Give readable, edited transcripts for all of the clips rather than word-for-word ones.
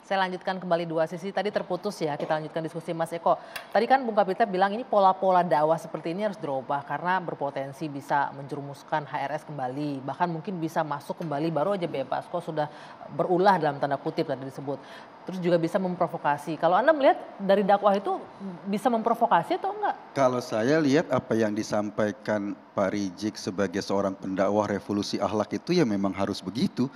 Saya lanjutkan kembali dua sisi, tadi terputus ya, kita lanjutkan diskusi Mas Eko. Tadi kan Bung Kapitra bilang ini pola-pola dakwah seperti ini harus dirubah karena berpotensi bisa menjerumuskan HRS kembali, bahkan mungkin bisa masuk kembali baru aja bebas, kok sudah berulah dalam tanda kutip tadi disebut. Terus juga bisa memprovokasi. Kalau Anda melihat dari dakwah itu bisa memprovokasi atau enggak? Kalau saya lihat apa yang disampaikan Pak Rizik sebagai seorang pendakwah revolusi akhlak itu ya memang harus begitu.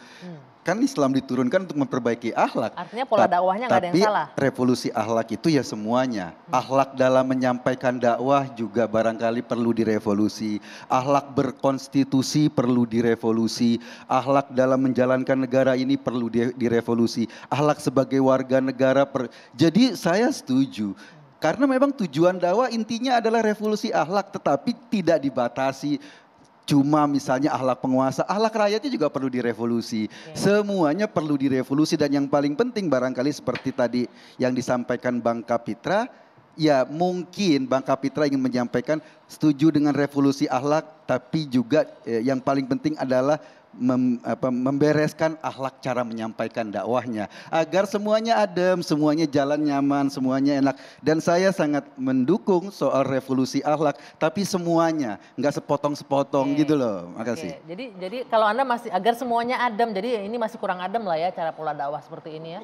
Kan Islam diturunkan untuk memperbaiki akhlak. Artinya pola dakwahnya nggak ada yang Tapi salah. revolusi akhlak itu ya semuanya. Akhlak dalam menyampaikan dakwah juga barangkali perlu direvolusi. Akhlak berkonstitusi perlu direvolusi. Akhlak dalam menjalankan negara ini perlu direvolusi. Akhlak sebagai warga negara. Jadi saya setuju. Karena memang tujuan dakwah intinya adalah revolusi akhlak, tetapi tidak dibatasi. Cuma misalnya akhlak penguasa, akhlak rakyatnya juga perlu direvolusi. Semuanya perlu direvolusi dan yang paling penting barangkali seperti tadi yang disampaikan Bang Kapitra, ya mungkin Bang Kapitra ingin menyampaikan setuju dengan revolusi akhlak, tapi juga yang paling penting adalah membereskan akhlak cara menyampaikan dakwahnya agar semuanya adem, semuanya jalan nyaman, semuanya enak. Dan saya sangat mendukung soal revolusi akhlak, tapi semuanya nggak sepotong-sepotong gitu loh. Makasih. Jadi kalau Anda masih agar semuanya adem, jadi ini masih kurang adem lah ya cara pola dakwah seperti ini ya.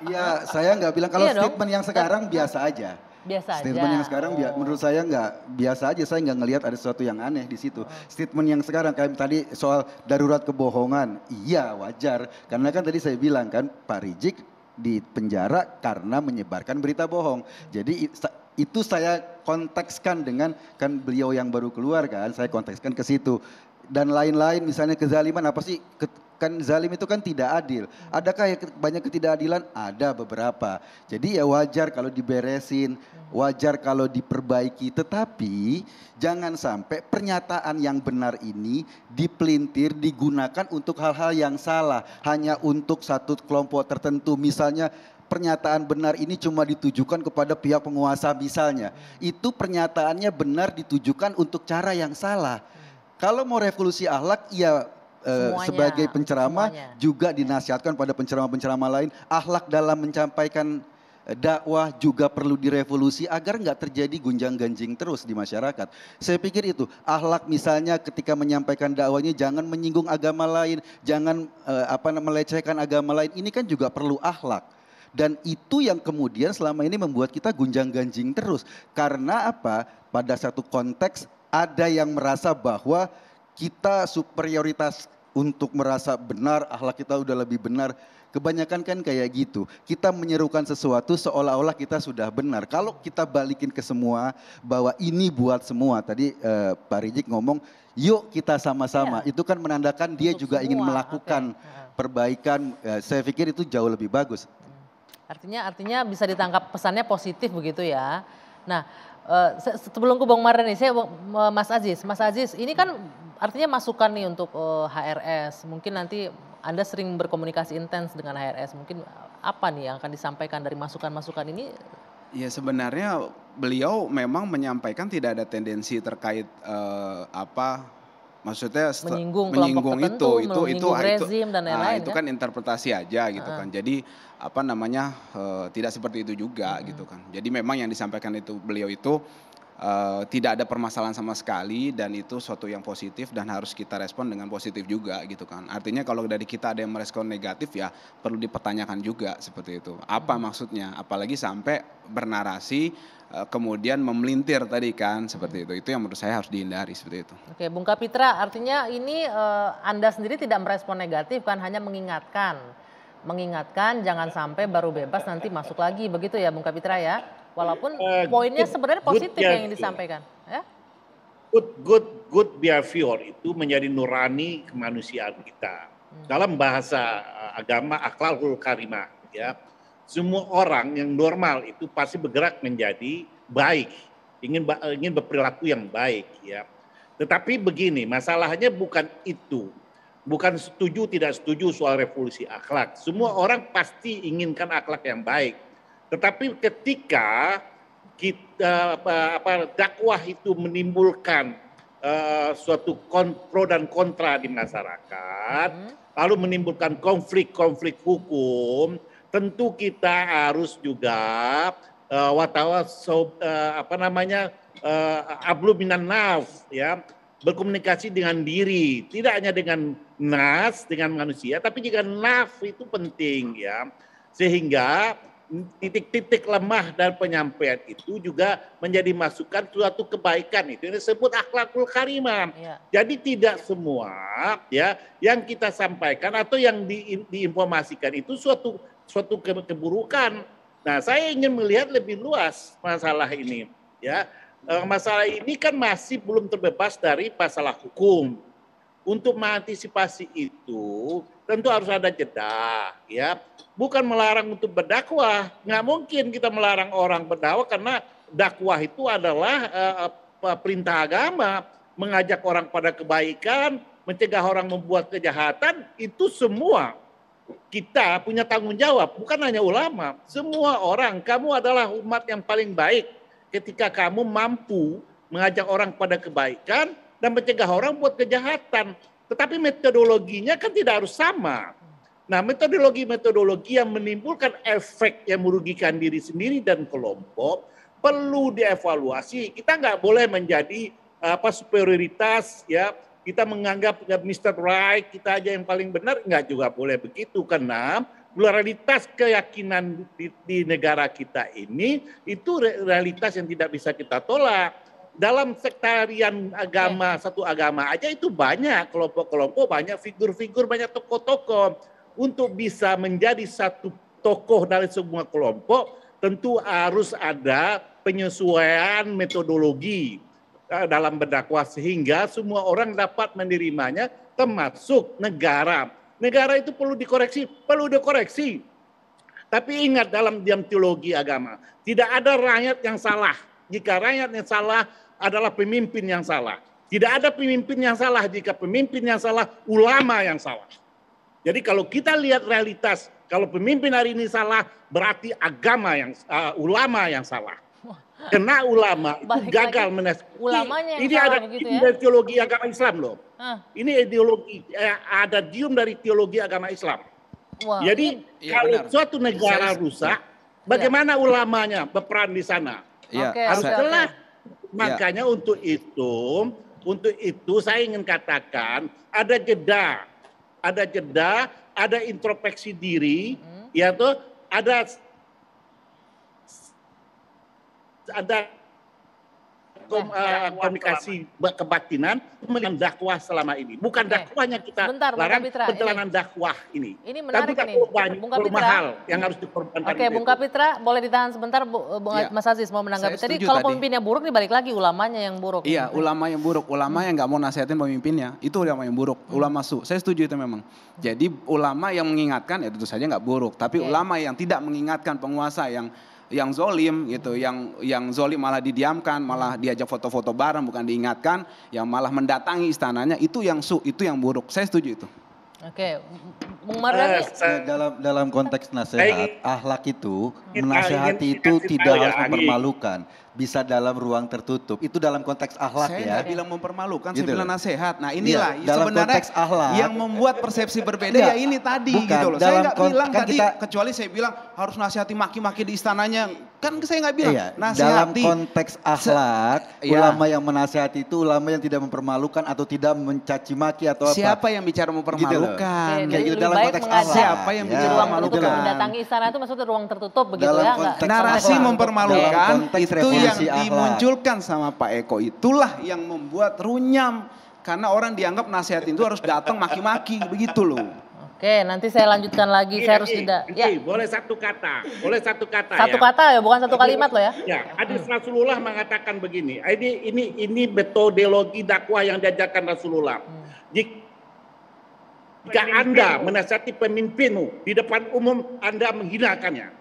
Iya, saya nggak bilang kalau Iya dong. statement yang sekarang biasa aja. Biasa Statement aja. yang sekarang menurut saya nggak biasa aja, saya nggak ngelihat ada sesuatu yang aneh di situ. Statement yang sekarang kayak tadi soal darurat kebohongan, iya wajar. Karena kan tadi saya bilang kan Pak Rizik di penjara karena menyebarkan berita bohong. Jadi itu saya kontekskan dengan kan beliau yang baru keluar kan, saya kontekskan ke situ. Dan lain-lain misalnya kezaliman apa sih, kan zalim itu kan tidak adil. Adakah ya banyak ketidakadilan? Ada beberapa. Jadi ya wajar kalau diberesin, wajar kalau diperbaiki. Tetapi jangan sampai pernyataan yang benar ini dipelintir, digunakan untuk hal-hal yang salah. Hanya untuk satu kelompok tertentu. Misalnya pernyataan benar ini cuma ditujukan kepada pihak penguasa misalnya. Itu pernyataannya benar ditujukan untuk cara yang salah. Kalau mau revolusi akhlak ya sebagai penceramah juga dinasihatkan pada penceramah-penceramah lain. Akhlak dalam menyampaikan dakwah juga perlu direvolusi agar nggak terjadi gunjang-ganjing terus di masyarakat. Saya pikir itu akhlak misalnya ketika menyampaikan dakwahnya jangan menyinggung agama lain, jangan melecehkan agama lain. Ini kan juga perlu akhlak. Dan itu yang kemudian selama ini membuat kita gunjang-ganjing terus. Karena apa? Pada satu konteks ada yang merasa bahwa kita superioritas untuk merasa benar, akhlak kita udah lebih benar. Kebanyakan kan kayak gitu. Kita menyerukan sesuatu seolah-olah kita sudah benar. Kalau kita balikin ke semua bahwa ini buat semua. Tadi Pak Rizik ngomong yuk kita sama-sama. Itu kan menandakan dia untuk juga semua. ingin melakukan perbaikan. Saya pikir itu jauh lebih bagus. Artinya bisa ditangkap pesannya positif begitu ya. Nah, sebelum ke Bang Mardhani, saya Mas Aziz, ini kan artinya masukan nih untuk HRS. Mungkin nanti Anda sering berkomunikasi intens dengan HRS. Mungkin apa nih yang akan disampaikan dari masukan-masukan ini? Ya sebenarnya beliau memang menyampaikan tidak ada tendensi terkait maksudnya menyinggung itu rezim dan lain-lain itu kan interpretasi aja gitu kan. Jadi tidak seperti itu juga gitu kan. Jadi memang yang disampaikan itu beliau itu tidak ada permasalahan sama sekali dan itu suatu yang positif dan harus kita respon dengan positif juga gitu kan. Artinya kalau dari kita ada yang merespon negatif ya perlu dipertanyakan juga seperti itu. Apa maksudnya? Apalagi sampai bernarasi kemudian memelintir tadi kan seperti itu. Itu yang menurut saya harus dihindari seperti itu. Oke, Bung Kapitra, artinya ini Anda sendiri tidak merespon negatif kan, hanya mengingatkan jangan sampai baru bebas nanti masuk lagi, begitu ya Bung Kapitra ya? Walaupun poinnya sebenarnya positif yang disampaikan. Ya? Good behavior itu menjadi nurani kemanusiaan kita. Dalam bahasa agama akhlakul karimah ya. Semua orang yang normal itu pasti bergerak menjadi baik, ingin berperilaku yang baik ya. Tetapi begini, masalahnya bukan itu. Bukan setuju tidak setuju soal revolusi akhlak. Semua orang pasti inginkan akhlak yang baik. Tetapi ketika kita dakwah itu menimbulkan suatu pro dan kontra di masyarakat, lalu menimbulkan konflik-konflik hukum, tentu kita harus juga ablu minan nafs, ya, berkomunikasi dengan diri, tidak hanya dengan nas, dengan manusia, tapi juga nafs itu penting, ya, sehingga titik-titik lemah dan penyampaian itu juga menjadi masukan suatu kebaikan, itu yang disebut akhlakul karimah. Ya. Jadi tidak semua, ya, yang kita sampaikan atau yang diinformasikan itu suatu keburukan. Nah, saya ingin melihat lebih luas masalah ini, ya. Masalah ini kan masih belum terbebas dari masalah hukum. Untuk mengantisipasi itu tentu harus ada jeda, ya. Bukan melarang untuk berdakwah. Nggak mungkin kita melarang orang berdakwah karena dakwah itu adalah perintah agama, mengajak orang pada kebaikan, mencegah orang membuat kejahatan, itu semua kita punya tanggung jawab, bukan hanya ulama. Semua orang, kamu adalah umat yang paling baik ketika kamu mampu mengajak orang pada kebaikan dan mencegah orang buat kejahatan. Tetapi metodologinya kan tidak harus sama. Nah, metodologi yang menimbulkan efek yang merugikan diri sendiri dan kelompok perlu dievaluasi. Kita nggak boleh menjadi superioritas, ya. Kita menganggap Mr. Right, kita aja yang paling benar, nggak juga boleh begitu. Karena pluralitas keyakinan di negara kita ini, itu realitas yang tidak bisa kita tolak. Dalam sektarian agama, satu agama aja itu banyak kelompok-kelompok, banyak figur-figur, banyak tokoh-tokoh. Untuk bisa menjadi satu tokoh dari semua kelompok, tentu harus ada penyesuaian metodologi dalam berdakwah sehingga semua orang dapat menerimanya, termasuk negara. Negara itu perlu dikoreksi. Tapi ingat dalam teologi agama, tidak ada rakyat yang salah. Jika rakyat yang salah adalah pemimpin yang salah. Tidak ada pemimpin yang salah jika pemimpin yang salah, ulama yang salah. Jadi kalau kita lihat realitas, kalau pemimpin hari ini salah, berarti ulama yang salah. Karena ulama itu gagal ulamanya yang ini salah ada begitu dium ya? dari teologi agama Islam loh. Ini ideologi ada dium dari teologi agama Islam. Wow. Jadi kalau suatu negara rusak, bagaimana ulamanya berperan di sana? Harus jelas. Makanya untuk itu saya ingin katakan ada jeda, ada introspeksi diri, yaitu ada komunikasi kebatinan melihat dakwah selama ini. Bukan dakwahnya kita larang, perjalanan dakwah ini. Ini menarik nih, Bung Kapitra. Mahal yang harus dikorbankan. Oke, Bung Kapitra, boleh ditahan sebentar, Mas Aziz mau menanggapi. Tadi kalau pemimpinnya buruk, nih balik lagi ulamanya yang buruk. Iya, ulama yang buruk. Ulama yang nggak mau nasihatin pemimpinnya, itu ulama yang buruk. Ulama saya setuju itu memang. Jadi ulama yang mengingatkan, ya tentu saja nggak buruk. Tapi ulama yang tidak mengingatkan penguasa yang zolim gitu, yang zolim malah didiamkan, malah diajak foto-foto bareng bukan diingatkan, yang malah mendatangi istananya, itu yang buruk. Saya setuju itu. Oke, Bung Mardhani. Dalam konteks nasihat, akhlak itu, menasihati itu tidak harus mempermalukan. Bisa dalam ruang tertutup. Itu dalam konteks akhlak ya. Saya nggak bilang mempermalukan, gitu saya bilang nasihat. Nah inilah dalam sebenarnya konteks akhlak, yang membuat persepsi berbeda ya ini tadi gitu loh. Saya nggak bilang tadi, kecuali saya bilang harus nasihati maki-maki di istananya. Kan saya nggak bilang nasihati. Dalam konteks akhlak, ulama yang menasihati itu ulama yang tidak mempermalukan atau tidak mencaci maki atau apa. Siapa yang bicara mempermalukan? Kayak gitu dalam konteks akhlak. Siapa yang bicara mempermalukan? Mendatangi istana itu maksudnya ruang tertutup begitu dalam ya? Narasi mempermalukan itu yang akhlak dimunculkan sama Pak Eko, itulah yang membuat runyam. Karena orang dianggap nasihat itu harus datang maki-maki, begitu loh. Oke, nanti saya lanjutkan lagi. Saya harus tidak. Ya. Boleh satu kata. Satu kata ya, bukan satu kalimat loh ya. Ya, hadis Rasulullah mengatakan begini. Ini metodologi dakwah yang diajarkan Rasulullah. Jika Anda menasihati pemimpinmu di depan umum, Anda menghinakannya.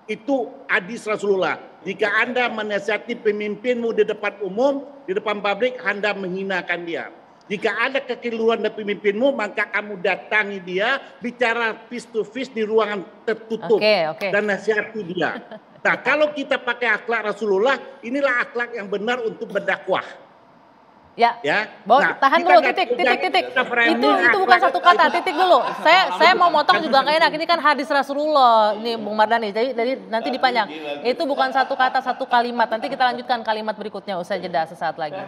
Itu hadis Rasulullah. Jika Anda menasihati pemimpinmu di depan umum, di depan publik, Anda menghinakan dia. Jika ada kekeliruan dari pemimpinmu, maka kamu datangi dia, bicara face to face di ruangan tertutup dan nasihati dia. Nah, kalau kita pakai akhlak Rasulullah, inilah akhlak yang benar untuk berdakwah. Ya. Ya. Tahan kita dulu, nggak titik. kita framing Itu bukan satu kata, titik dulu. Saya mau motong juga nggak enak. Ini kan hadis Rasulullah, ini Bung Mardhani. Jadi nanti dipanjang. Itu bukan satu kata, satu kalimat. Nanti kita lanjutkan kalimat berikutnya usai jeda sesaat lagi.